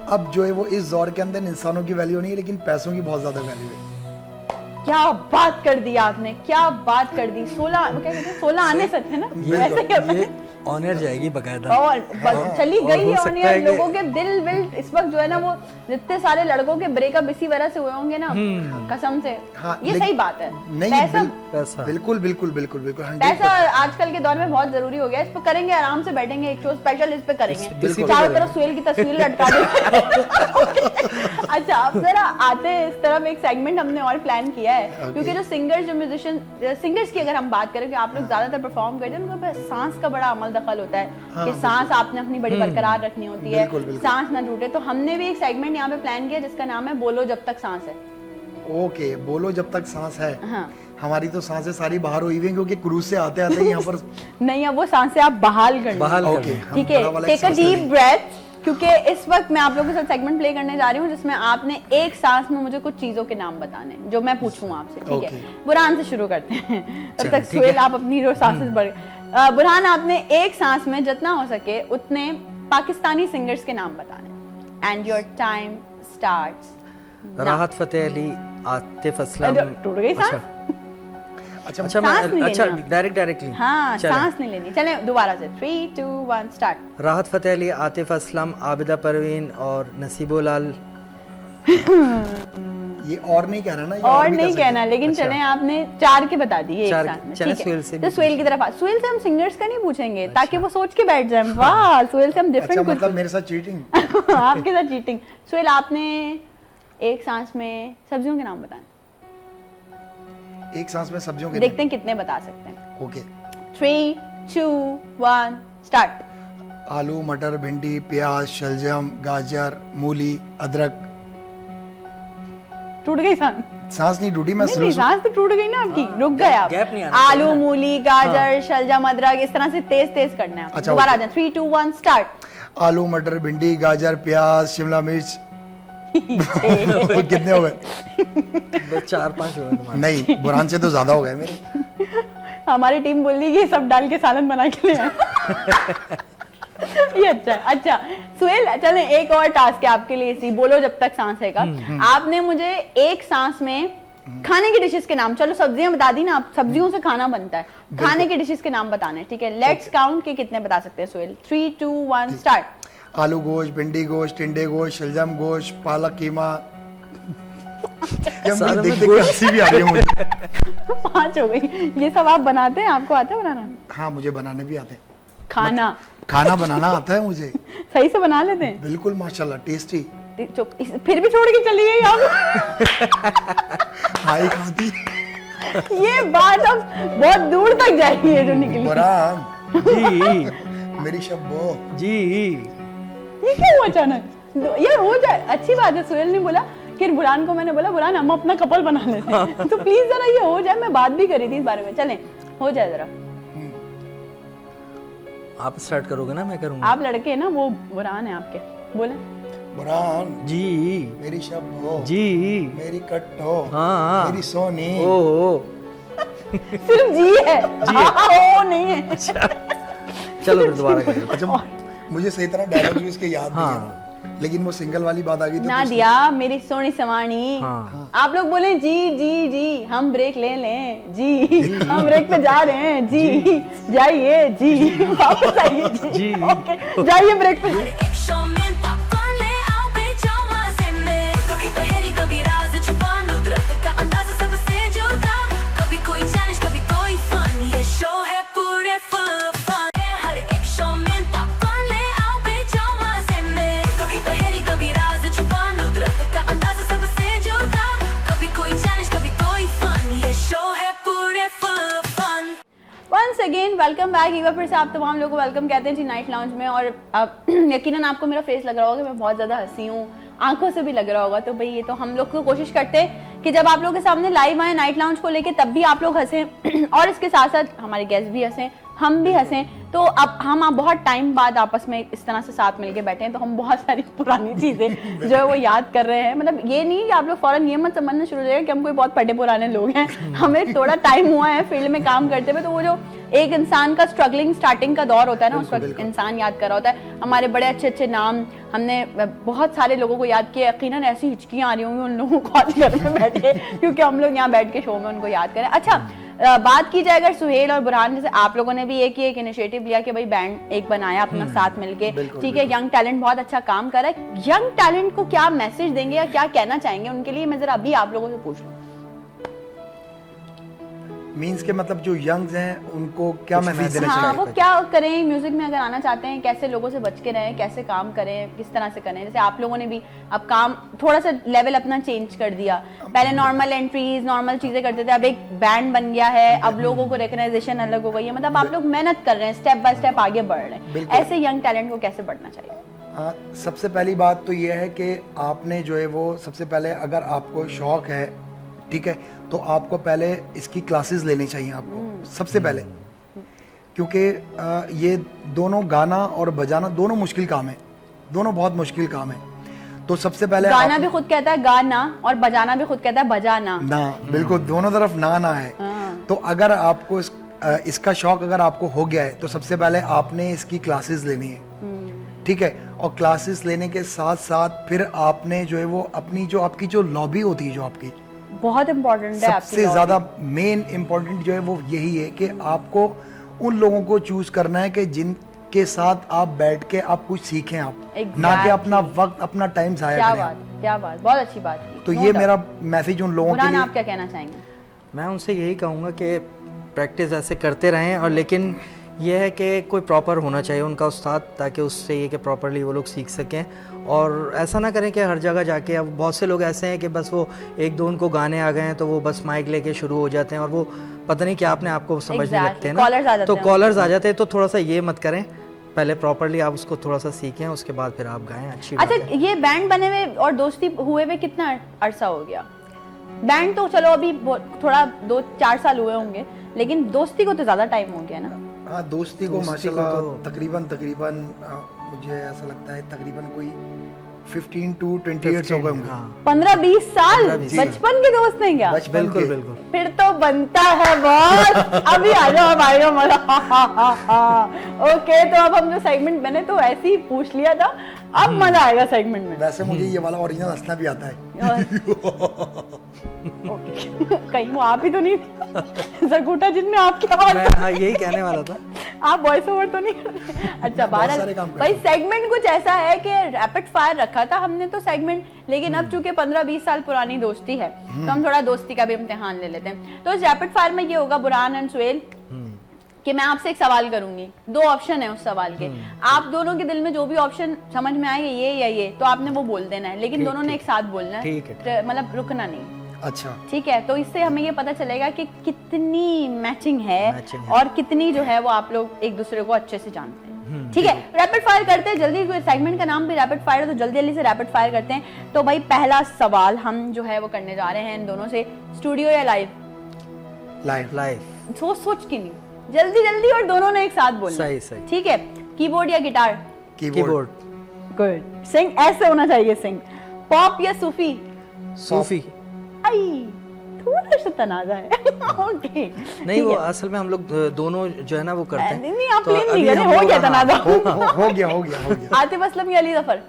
अब जो है वो इस दौर के अंदर इंसानों की वैल्यू नहीं है, लेकिन पैसों की बहुत ज़्यादा वैल्यू है। क्या बात कर दी आपने, क्या बात कर दी। 16 क्या कहते हैं, 16 आने सच है ना, ऐसे कहते हैं। ऑनर जाएगी बकायदा, और चली और गई हो है सकता और है यार कि- लोगों के दिल विल इस वक्त जो है ना, वो जितने सारे लड़कों के ब्रेकअप इसी वजह से हुए होंगे ना, कसम से। हाँ, ये सही बात है। नहीं, पैसा पैसा बिल्कुल पैसा आजकल के दौर में बहुत जरूरी हो गया। इस पे करेंगे, आराम से बैठेंगे, एक शो स्पेशल इस पे करेंगे, बिल्कुल चारों करेंगे। तरफ सुहेल की तस्वीर लटका देंगे। अच्छा, अब जरा आते हैं इस तरफ, एक सेगमेंट हमने और प्लान किया है, क्योंकि जो सिंगर्स, जो म्यूजिशियन, सिंगर्स की अगर हम बात करें कि आप लोग ज्यादातर परफॉर्म करते हैं, उनके पास सांस का बड़ा अमल दखल होता है कि सांस आपने अपनी बड़ी बरकरार रखनी होती है, सांस ना टूटे। तो हमने भी एक सेगमेंट यहाँ पे प्लान किया जिसका नाम है बोलो जब तक सांस है। ओके, बोलो जब तक सांस है। हाँ। हमारी तो सांसें सारी बाहर हुई हुई हैं, क्योंकि क्रूज से आते आते यहाँ पर नहीं, अब वो सांसें आप बहाल कर बहाल ओके, कर हम ठीक है, बड़ा वाला टेक अ सांस ले डीप लें। ब्रेथ, क्योंकि इस वक्त मैं आप लोगों के साथ सेगमेंट प्ले करने जा रही हूँ जिसमें आपने एक सांस में मुझे कुछ चीजों के नाम बताने हैं, जो मैं पूछूं आपसे, ठीक है? Okay. बुरहान से शुरू करते हैं, तब तक सुहेल आप अपनी जो सांसें बढ़। बुरहान, आपने एक सांस में जितना हो सके उतने पाकिस्तानी सिंगर्स के नाम बताने, एंड योर टाइम स्टार्ट्स। राहत फतेह अली, आतिफ असलम। टूट गई सांस? अच्छा, अच्छा सांस नहीं मैं अच्छा लेनी। डायरेक्टली हाँ, सांस नहीं लेनी। चले दोबारा से, 3 2 1 स्टार्ट। राहत फतेह अली, आतिफ असलम, आबिदा परवीन और नसीबो लाल। ये और नहीं कहना ना, ये और भी नहीं कर कहना, लेकिन चले आपने 4 के बता दिए एक चार साथ में, चले ठीक सुहेल है? से तो भी सुहेल की तरफ सुहेल से हम सिंगर्स का नहीं पूछेंगे ताकि वो सोच के बैठ जाए। वाह, सुहेल से हम सकते। अच्छा, डिफरेंट मतलब मेरे साथ चीटिंग। कुछ आपके साथ चीटिंग। सुहेल, आपने एक सांस में सब्जियों के नाम बताएं, एक सांस में सब्जियों के देखते हैं कितने बता सकते हैं। नाम। Okay, 3 2 1 start. आलू, मटर, भिंडी, प्याज, शलजम, गाजर, मूली, अदरक। टूट गई सांस? सांस नहीं टूटी, मैं नहीं, सांस तो टूट गई ना आपकी, रुक गए आप। गैप नहीं आना आलू, मूली, गाजर, शलजम, अदरक, इस तरह से तेज तेज करना है। अच्छा, दोबारा आ ओके। जाए, 3 2 1 स्टार्ट। आलू, मटर, भिंडी, गाजर, प्याज, शिमला मिर्च। कितने हो गए? बस 4-5 हुए तुम्हारे। नहीं, बुरहान से तो ज्यादा हो गए मेरे। हमारी टीम बोल रही है ये सब डाल के सालन बना के ले आए। ये अच्छा है। अच्छा सुहेल, चले एक और टास्क है आपके लिए, इसी बोलो जब तक सांस है का। आपने मुझे एक सांस में खाने की डिशेस के नाम, चलो सब्जियां बता दी ना, आप सब्जियों से खाना बनता है, खाने की डिशेस के नाम बताने, ठीक है? लेट्स काउंट के कितने बता सकते हैं सुहेल। 3 2 1 स्टार्ट। आलू गोश्त, भिंडी गोश्त, टिंडे गोश्त, शलजम गोश्त, पालक कीमा। ये सारे मुझे में देख देख के हंसी भी आ रही है मुझे। 5 हो गई। ये सब आप बनाते हैं? आपको आता है बनाना? हाँ, मुझे बनाने भी आते हैं। खाना खाना बनाना आता है मुझे, सही से बना लेते हैं? बिल्कुल माशाल्लाह, टेस्टी। चुप, फिर भी छोड़ के चली गई आप। हाई खाती। ये बात अब बहुत दूर तक जाएगी है जो निकली। बुरहान, जी मेरी शब्बो। जी। ये क्या हुआ अचानक? ये हो जाए, अच्छी बात है। सुहेल ने बोला कि बुरहान को मैंने बोला बुरहान हम अपना कपल बना लेते हैं, तो प्लीज जरा ये हो जाए। मैं बात भी करी थी इस बारे में, चलें हो जाए जरा। आप स्टार्ट करोगे ना, मैं करूंगा? आप लड़के हैं ना, वो बुरहान है आपके, बोले। बुरहान, जी मेरी शब्बो। जी। मेरी कट्टो। हाँ। मेरी सोनी। ओ सिर्फ जी है, हाँ, ओ नहीं है। चलो फिर दोबारा करेंगे। अच्छा, मुझे सही तरह डायलॉग भी इसके याद नहीं है, लेकिन वो सिंगल वाली बात आ गई तो ना दिया मेरी सोनी सवानी। हाँ। आप लोग बोले जी जी जी, हम ब्रेक ले लें जी, हम ब्रेक पे जा रहे हैं जी, जाइए जी, वापस आइए जी, ओके जाइए ब्रेक पे। एक्शन में पॉपकॉर्न ले आओ बेचो मजे में, कभी पहेली कभी राज छुपा नुदरत का अंदाज सबसे जुदा, कभी कोई चैलेंज कभी कोई फन, ये शो है पूरे फन। हर एक्शन में पॉपकॉर्न ले आओ बेचो मजे में, कभी पहेली कभी राज छुपा नुदरत का अंदाज सबसे जुदा, कभी कोई चैलेंज कभी कोई फन, ये शो है पूरे fun. Once again welcome back. एक बार फिर से आप तमाम लोगों को वेलकम कहते हैं जी नाइट लाउंज में। और यकीनन आपको मेरा फेस लग रहा होगा कि मैं बहुत ज़्यादा हंसी हूँ, आंखों से भी लग रहा होगा। तो भाई ये तो हम लोग को कोशिश करते हैं कि जब आप लोगों के सामने लाइव आए नाइट लाउंज को लेके, तब भी आप लोग हंसें और इसके साथ साथ हमारे गेस्ट भी हंसें, हम भी हंसें। तो अब हम आप बहुत टाइम बाद आपस में इस तरह से साथ मिलके बैठे हैं, तो हम बहुत सारी पुरानी चीज़ें जो है वो याद कर रहे हैं। मतलब ये नहीं कि आप लोग फौरन ये मत समझना शुरू हो जाएगा कि हम कोई बहुत फटे पुराने लोग हैं। हमें थोड़ा टाइम हुआ है फील्ड में काम करते हुए, तो वो जो एक इंसान का स्ट्रगलिंग स्टार्टिंग का दौर होता है ना, उस वक्त इंसान याद कर रहा होता है। हमारे बड़े अच्छे अच्छे नाम हमने बहुत सारे लोगों को याद किया। यकीनन ऐसी हिचकियां आ रही होंगी उन लोगों को आज घर में बैठ के, क्योंकि हम लोग यहाँ बैठ के शो में उनको याद करें। अच्छा, बात की जाए अगर सुहेल और बुरहान, जैसे आप लोगों ने भी एक इनिशिएटिव लिया कि भाई बैंड एक बनाया अपना साथ मिलके, ठीक है, यंग टैलेंट बहुत अच्छा काम कर रहा है। यंग टैलेंट को क्या मैसेज देंगे या क्या कहना चाहेंगे उनके लिए, मैं जरा अभी आप लोगों से पूछ लूं। मींस के मतलब जो यंग्स हैं उनको क्या मैसेज देना हाँ, चाहिए? वो क्या करें म्यूजिक में अगर आना चाहते हैं, कैसे लोगों से बच के रहें, कैसे काम करें, किस तरह से करें। जैसे आप लोगों ने भी अब काम थोड़ा सा लेवल अपना चेंज कर दिया। पहले नॉर्मल एंट्रीज नॉर्मल चीजें करते थे, अब एक बैंड बन गया है, अब लोगों को रिकॉग्नाइजेशन अलग हो गई है। मतलब आप लोग मेहनत कर रहे हैं, स्टेप बाय स्टेप आगे बढ़ रहे हैं। ऐसे यंग टैलेंट को कैसे बढ़ना चाहिए? सबसे पहली बात तो ये है कि आपने जो है वो सबसे पहले, अगर आपको शौक है, ठीक है, तो आपको पहले इसकी क्लासेस लेनी चाहिए आपको सबसे पहले, क्योंकि ये दोनों गाना और बजाना दोनों मुश्किल काम है, दोनों बहुत मुश्किल काम है। तो सबसे पहले गाना भी खुद कहता है गाना और बजाना भी खुद कहता है बजाना ना, बिल्कुल दोनों तरफ ना है। तो अगर आपको इसका शौक अगर आपको हो गया है, तो सबसे पहले आपने इसकी क्लासेस लेनी है, ठीक है। और क्लासेस लेने के साथ साथ फिर आपने जो है वो अपनी जो आपकी जो लॉबी होती है, जो आपकी बहुत इंपॉर्टेंट है, सबसे ज्यादा मेन इंपॉर्टेंट जो है वो यही है कि आपको उन लोगों को चूज करना है कि जिनके साथ आप बैठ के आप कुछ सीखें, आप ना कि अपना वक्त अपना टाइम जाया करें। क्या बात, बहुत अच्छी बात की। तो ये मेरा मैसेज उन लोगों के लिए। आप क्या कहना चाहेंगे? मैं उनसे यही कहूँगा कि प्रैक्टिस ऐसे करते रहें, और लेकिन यह है कि कोई प्रॉपर होना चाहिए उनका उस्ताद, ताकि उससे ये कि प्रॉपरली वो लोग सीख सकें। और ऐसा ना करें कि हर जगह जाके, अब बहुत से लोग ऐसे हैं कि बस वो एक दो उनको गाने आ गए हैं तो वो बस माइक लेके शुरू हो जाते हैं, और वो पता नहीं क्या अपने आप को समझने लगते हैं ना, तो कॉलर्स आ जाते हैं। तो थोड़ा सा ये मत करें, पहले प्रॉपरली आप उसको थोड़ा सा सीखें, उसके बाद फिर आप गाएं। अच्छी बात है। अच्छा, ये बैंड बने हुए और दोस्ती हुए हुए कितना अरसा हो गया? बैंड तो चलो अभी थोड़ा 2-4 साल हुए होंगे, लेकिन दोस्ती को तो ज्यादा टाइम हो गया ना। हाँ, दोस्ती को माशाल्लाह तकरीबन मुझे ऐसा लगता है तकरीबन कोई 15 to 20 इयर्स हो गए होंगे। 15-20 साल बचपन के दोस्त हैं क्या? बिल्कुल बिल्कुल। फिर तो बनता है बॉस। अभी आ जाओ भाई, मजा। ओके, तो अब हम जो सेगमेंट मैंने तो ऐसे ही पूछ लिया था, अब मजा आएगा सेगमेंट में। वैसे मुझे ये वाला ओरिजिनल हंसना भी आता है। कहीं वो आप ही तो नहीं जरगूटा जिनमें आपकी आवाज? हाँ, यही कहने वाला था। आप वॉइस ओवर तो नहीं करते? अच्छा, भाई सेगमेंट कुछ ऐसा है कि रैपिड फायर रखा था हमने तो सेगमेंट, लेकिन अब चूंकि 15-20 साल पुरानी दोस्ती है, तो हम थोड़ा दोस्ती का भी इम्तिहान ले लेते हैं। तो इस रैपिड फायर में ये होगा बुरहान एंड सुहेल कि मैं आपसे एक सवाल करूंगी, 2 ऑप्शन है उस सवाल के, आप दोनों के दिल में जो भी ऑप्शन समझ में आएगा, ये या ये, तो आपने वो बोल देना है, लेकिन दोनों ने एक साथ बोलना है, मतलब रुकना नहीं। अच्छा, ठीक है। तो इससे हमें ये पता चलेगा कि कितनी मैचिंग है और कितनी जो है वो आप लोग एक दूसरे को अच्छे से जानते हैं। ठीक है, रैपिड फायर करते हैं जल्दी। सेगमेंट का नाम भी रैपिड फायर है, तो जल्दी जल्दी से रैपिड फायर करते हैं। तो भाई पहला सवाल हम जो है वो करने जा रहे हैं इन दोनों से, स्टूडियो या लाइव? लाइव। सोच के नहीं, जल्दी जल्दी, और दोनों ने एक साथ बोलना। सही। ठीक है, कीबोर्ड या गिटार? कीबोर्ड। गुड। सिंग ऐसे होना चाहिए, सिंग। पॉप या सूफी? सूफी। आई, थोड़ा सा तनाजा है। ओके नहीं वो असल में हम लोग दोनों जो है ना वो करते हैं। नहीं आप तो प्लेन नहीं अभी करे, हम हो लोग- गया हाँ, तनाजा। हो गया आतिफ असलम या अली जफर?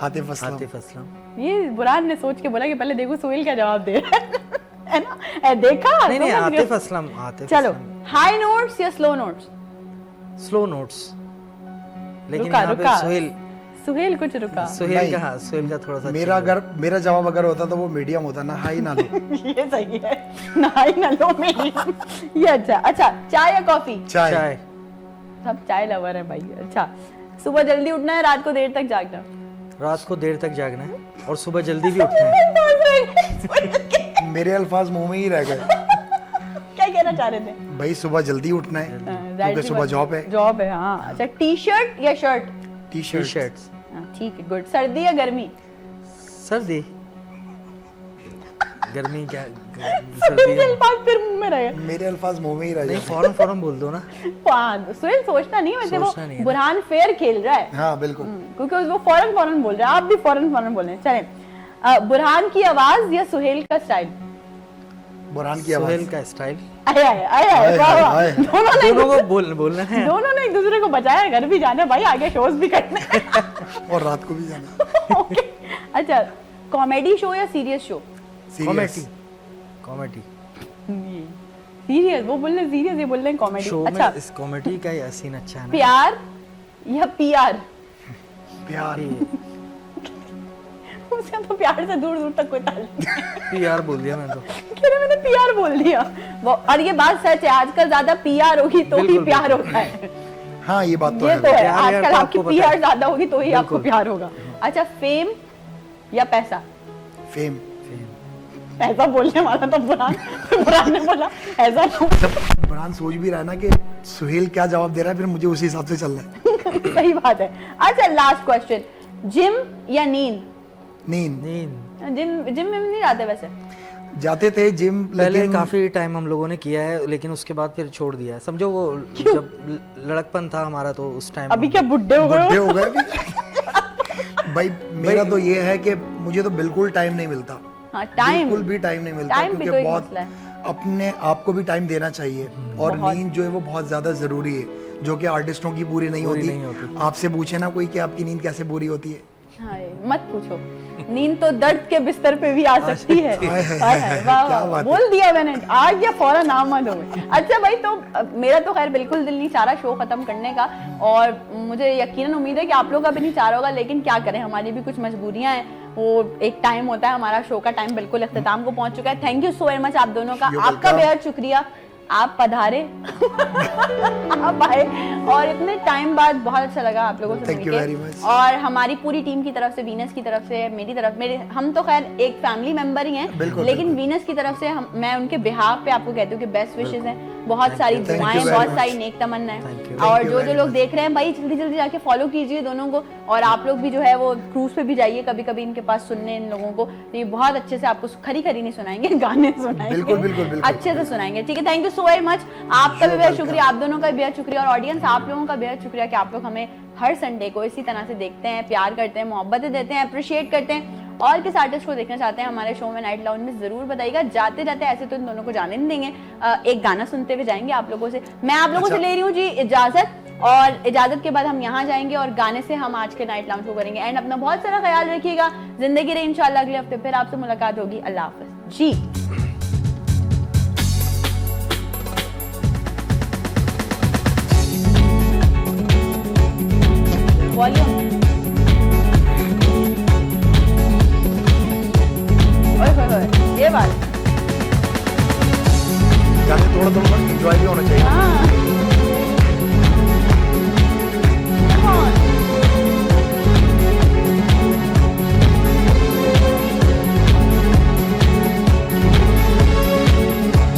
आतिफ असलम। आतिफ असलम। ये बुरहान ने सोच के बोला कि पहले देखो सोहेल क्या जवाब दे रहा है ना? देखा नहीं नहीं समझ गए? आतिफ असलम। आतिफ चलो हाई नोट्स या स्लो नोट्स? Slow notes. लेकिन रुका, यहाँ पे रुका। सुहेल सुहेल कुछ रुका। सुहेल नहीं। का हाँ सुहेल का थोड़ा सा मेरा जवाब अगर होता तो वो मीडियम होता ना, हाई ना लो। ये सही है ना, हाई ना लो मेरी। ये अच्छा चाय या कॉफी? चाय। चाय। सब चाय लवर है भाई। अच्छा सुबह जल्दी उठना है, रात को देर तक जागना? रात को देर तक जागना है और सुबह जल्दी भी उठना है। मेरे अल्फाज मुंह में ही रह गए। क्या कहना चाह रहे थे? भाई सुबह जल्दी उठना है क्योंकि सुबह जॉब है। जॉब है हाँ। अच्छा टी शर्ट या shirt? T T shirt. Shirts. ठीक है गुड। सर्दी या गर्मी? सर्दी। गर्मी क्या सर्दी सर्दी अल्फाज फिर मुंह में रहे। मेरे अल्फाज मुंह में ही रह नहीं गए। फौरन फौरन बोल दो ना। सुहेल सोचना नहीं, वैसे वो सोचना नहीं है ना। बुरहान फेयर खेल रहा है। हाँ बिल्कुल। क्योंकि वो फौरन बोल रहा है, आप भी फौरन बोल रहे हैं। चलें बुरहान की आवाज या सुहेल का स्टाइल? बुरहान की सुहेल आवाज। का स्टाइल। आया वाह वाह। आए। दोनों को बोलना है। दोनों ने एक दूसरे को बचाया, घर भी जाना है भाई, आगे शोज भी करने हैं। और रात को भी जाना। Okay. अच्छा कॉमेडी शो या serious show? Serious. Comedy. Serious वो बोल रहे सीरियस, ये बोल रहे हैं कॉमेडी। शो अच्छा में इस कॉमेडी का ही सीन अच्छा है ना। प्यार या पीआर? प्यार। उसका तो प्यार से दूर दूर तक कोई ताल्लुक नहीं। पीआर बोल दिया मैं तो। कह रहे मैंने पीआर बोल दिया और ये बात सच है, आजकल ज्यादा पीआर होगी तो ही बिल्कुल, प्यार बिल्कुल। होता है। हाँ ये बात तो ये है। तो है, प्यार यार आजकल तो आपकी आपको पता पीआर है। ज्यादा होगी तो ही आपको बिल्कुल। प्यार होगा। अच्छा फेम या पैसा? फेम। ऐसा बोलने वाला तो बुरहान ने बोला ऐसा तो बुरहान सोच भी रहा है ना कि सुहेल क्या जवाब दे रहा है, फिर मुझे उसी हिसाब से चलना है। सही बात है। अच्छा लास्ट क्वेश्चन, जिम या नींद? नींद। नींद। जिम में नहीं जाते वैसे? जाते थे जिम, पहले लेकिन काफी टाइम हम लोगों ने किया है लेकिन उसके बाद फिर छोड़ दिया है। समझो वो जब लड़कपन था हमारा तो उस टाइम अभी क्या बुड्ढे हो बुढ़े गए? हो गए अभी। भाई मेरा तो ये है कि मुझे तो बिल्कुल टाइम नहीं मिलता। हाँ टाइम, बिल्कुल भी टाइम नहीं मिलता, टाइम भी क्योंकि तो एक बहुत मसला है। अपने आप को भी टाइम देना चाहिए और नींद जो है वो बहुत ज्यादा जरूरी है, जो कि आर्टिस्टों की पूरी नहीं होती। आपसे पूछे ना कोई कि आपकी नींद कैसे पूरी होती है। हाँ, मत पूछो, नींद तो दर्द के बिस्तर पे भी आ सकती है। हाय, हाय, हाय, हाय, वाह, क्या वाह, बात है। बोल दिया मैंने, आ गया फौरन आमद हो गई। अच्छा भाई, तो मेरा तो खैर बिल्कुल दिल नहीं चाह रहा शो खत्म करने का, और मुझे यकीनन उम्मीद है कि आप लोग का भी नहीं चाह रहा होगा, लेकिन क्या करें, हमारी भी कुछ मजबूरियां हैं। वो एक टाइम होता है, हमारा शो का टाइम बिल्कुल इख्तिताम को पहुंच चुका है। Thank you so very much आप दोनों का, You're आपका welcome. बेहद शुक्रिया, आप पधारे आप आए, और इतने टाइम बाद बहुत अच्छा लगा आप लोगों से Thank you very मिलके। much. और हमारी पूरी टीम की तरफ से, वीनस की तरफ से, मेरी तरफ, मेरे हम तो खैर एक फैमिली मेंबर ही हैं, बिल्कुल, लेकिन बिल्कुल। वीनस की तरफ से मैं उनके बिहाफ पे आपको कहती हूँ कि बेस्ट विशेस हैं, बहुत सारी Thank you दुआएं, very बहुत much. सारी नेक तमन्नाएं, Thank you. और Thank you जो very लोग much. देख रहे हैं भाई, जल्दी जल्दी जाके फॉलो कीजिए दोनों को, और आप लोग भी जो है वो क्रूज पे भी जाइए कभी कभी इनके पास सुनने, इन लोगों को, तो ये बहुत अच्छे से आपको खरी खरी नहीं सुनाएंगे, गाने सुनाएंगे, बिल्कुल, बिल्कुल, बिल्कुल। अच्छे से सुनाएंगे। ठीक है, thank you so very much, आपका भी बेहद शुक्रिया, आप दोनों का भी बेहद शुक्रिया, और ऑडियंस आप लोगों का बेहद शुक्रिया कि आप लोग हमें हर संडे को इसी तरह से देखते हैं, प्यार करते हैं, मोहब्बतें देते हैं, अप्रिशिएट करते हैं। और किस आर्टिस्ट को देखना चाहते हैं हमारे शो में, नाइट लाउंज में, जरूर बताइएगा। जाते जाते ऐसे तो इन दोनों को जाने नहीं देंगे, एक गाना सुनते हुए जाएंगे आप लोगों से। मैं आप लोगों से ले रही हूँ जी इजाजत, और इजाजत के बाद हम यहाँ जाएंगे और गाने से हम आज के नाइट लाउंज को करेंगे एंड। अपना बहुत सारा ख्याल रखिएगा, जिंदगी रहे, इंशाल्लाह अगले हफ्ते फिर आपसे मुलाकात होगी। अल्लाह हाफिज जी। वॉल्यूम ये बात, गाने थोड़ा थोड़ा एंजॉय भी होना चाहिए। हाँ Come on.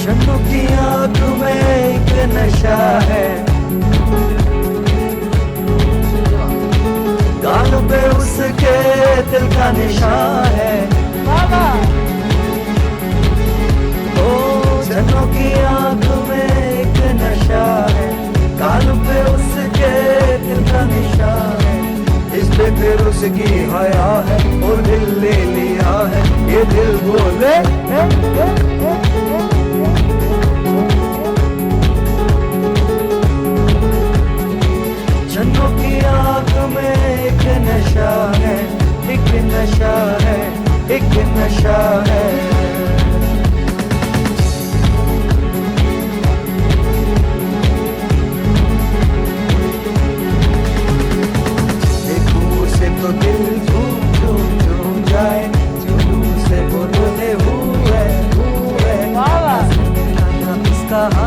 जन्नों की आँख में एक नशा है, गालों पे उसके दिल का निशान है। बाबा ओ जन्नों की आँख में एक नशा है, गालों पे उसके दिल का निशान है। इस पे फिर उसकी हया है और दिल ले लिया है, ये दिल बोले कहा